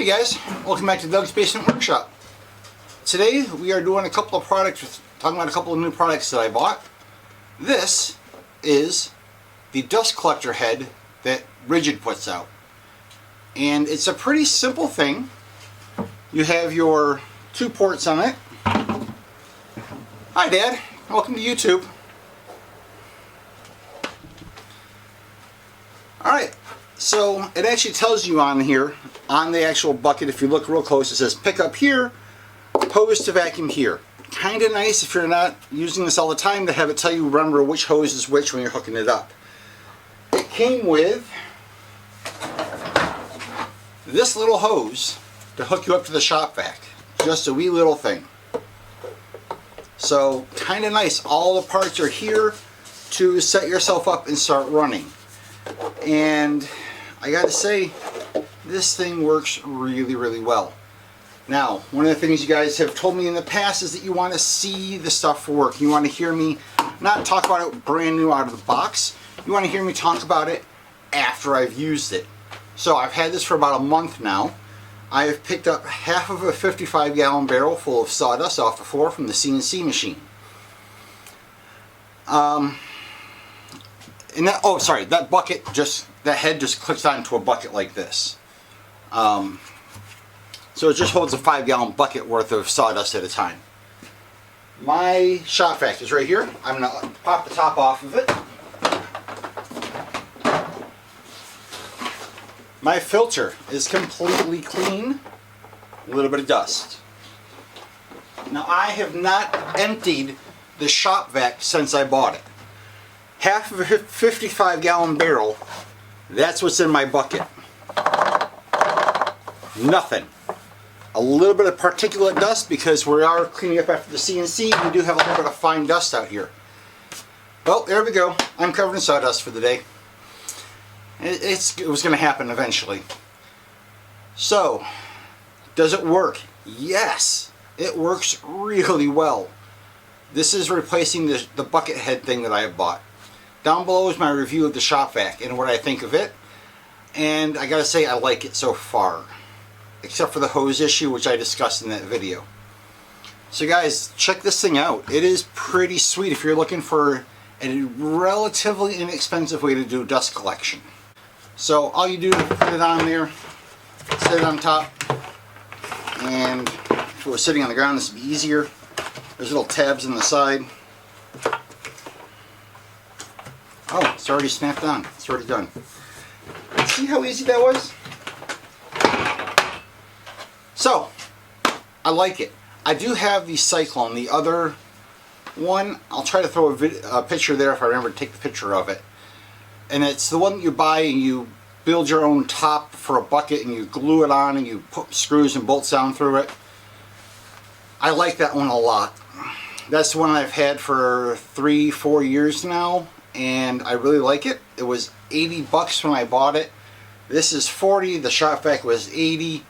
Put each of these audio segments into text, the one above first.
guys, welcome back to Doug's Basement Workshop. Today we are doing a couple of products, talking about a couple of new products that I bought. This is the dust collector head that Rigid puts out. And it's a pretty simple thing. You have your two ports on it. Hi Dad, welcome to YouTube. Alright, so it actually tells you on here, on the actual bucket, if you look real close, it says pick up here, hose to vacuum here. Kind of nice if you're not using this all the time to have it tell you, remember which hose is which when you're hooking it up. It came with this little hose to hook you up to the shop vac. Just a wee little thing. So kind of nice. All the parts are here to set yourself up and start running. And I gotta say, this thing works really well. Now, one of the things you guys have told me in the past is that you want to see the stuff work. You want to hear me not talk about it brand new out of the box. You want to hear me talk about it after I've used it. So I've had this for about a month now. I have picked up half of a 55-gallon barrel full of sawdust off the floor from the CNC machine. And that, oh sorry, that bucket that head just clicks onto a bucket like this. So it just holds a 5-gallon bucket worth of sawdust at a time. My shop vac is right here. I'm going to pop the top off of it. My filter is completely clean. A little bit of dust. Now I have not emptied the shop vac since I bought it. Half of a 55-gallon barrel, that's what's in my bucket. Nothing. A little bit of particulate dust because we are cleaning up after the CNC. We do have a little bit of fine dust out here. Well, there we go. I'm covered in sawdust for the day. It was going to happen eventually. So, does it work? Yes, it works really well. This is replacing the bucket head thing that I have bought. Down below is my review of the shop vac and what I think of it. And I gotta say, I like it so far. Except for the hose issue, which I discussed in that video. So guys, check this thing out. It is pretty sweet if you're looking for a relatively inexpensive way to do dust collection. So all you do is put it on there, set it on top, and if it was sitting on the ground this would be easier. There's little tabs on the side. Oh, it's already snapped on. It's already done. See how easy that was? So, I like it. I do have the Cyclone, the other one. I'll try to throw a picture there if I remember to take the picture of it. And it's the one that you buy and you build your own top for a bucket and you glue it on and you put screws and bolts down through it. I like that one a lot. That's the one I've had for 3-4 years now, and I really like it. It was 80 bucks when I bought it. This is 40. The shop vac was 80.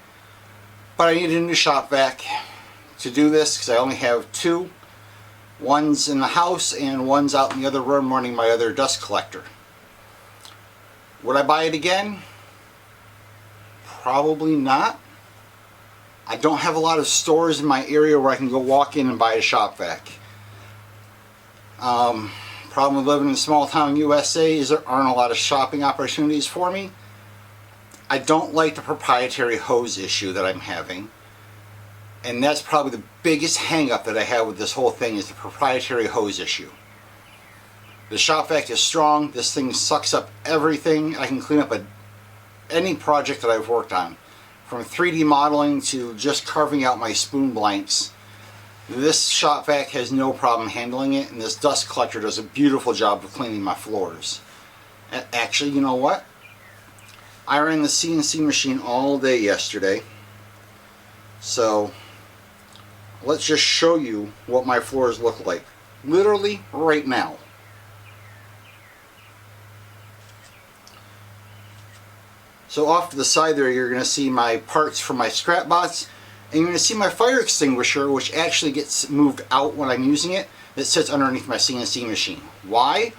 But I need a new shop vac to do this because I only have two. One's in the house and one's out in the other room running my other dust collector. Would I buy it again? Probably not. I don't have a lot of stores in my area where I can go walk in and buy a shop vac. Problem with living in a small town USA is there aren't a lot of shopping opportunities for me. I don't like the proprietary hose issue that I'm having. And that's probably the biggest hang-up that I have with this whole thing is the proprietary hose issue. The shop vac is strong. This thing sucks up everything. I can clean up any project that I've worked on. From 3D modeling to just carving out my spoon blanks. This shop vac has no problem handling it, and this dust collector does a beautiful job of cleaning my floors. Actually, you know what? I ran the CNC machine all day yesterday. So, let's just show you what my floors look like. Literally right now. So off to the side there you're going to see my parts for my scrap bots, and you're going to see my fire extinguisher, which actually gets moved out when I'm using it. That sits underneath my CNC machine. Why?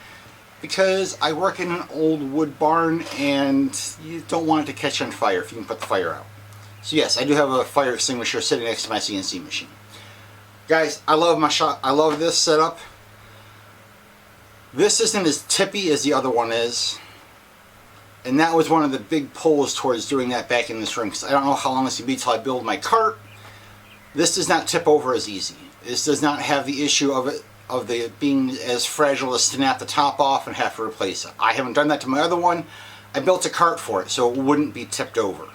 because I work in an old wood barn and you don't want it to catch on fire if you can put the fire out. So yes, I do have a fire extinguisher sitting next to my CNC machine. Guys, I love my shop. I love this setup. This isn't as tippy as the other one is. And that was one of the big pulls towards doing that back in this room, because I don't know how long this will be till I build my cart. This does not tip over as easy. This does not have the issue of it being as fragile as snap the top off and have to replace it. I haven't done that to my other one. I built a cart for it so it wouldn't be tipped over.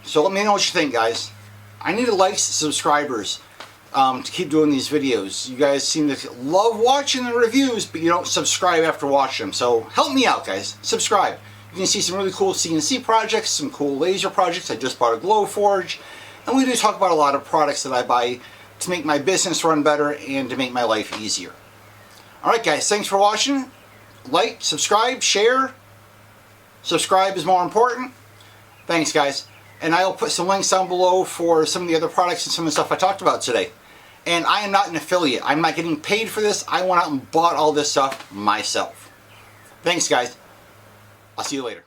So let me know what you think, guys. I need likes and subscribers to keep doing these videos. You guys seem to love watching the reviews, but you don't subscribe after watching them. So help me out, guys. Subscribe. You can see some really cool CNC projects, some cool laser projects. I just bought a Glowforge. And we do talk about a lot of products that I buy to make my business run better and to make my life easier. Alright guys, thanks for watching. Like, subscribe, share. Subscribe is more important. Thanks guys. And I'll put some links down below for some of the other products and some of the stuff I talked about today. And I am not an affiliate. I'm not getting paid for this. I went out and bought all this stuff myself. Thanks guys. I'll see you later.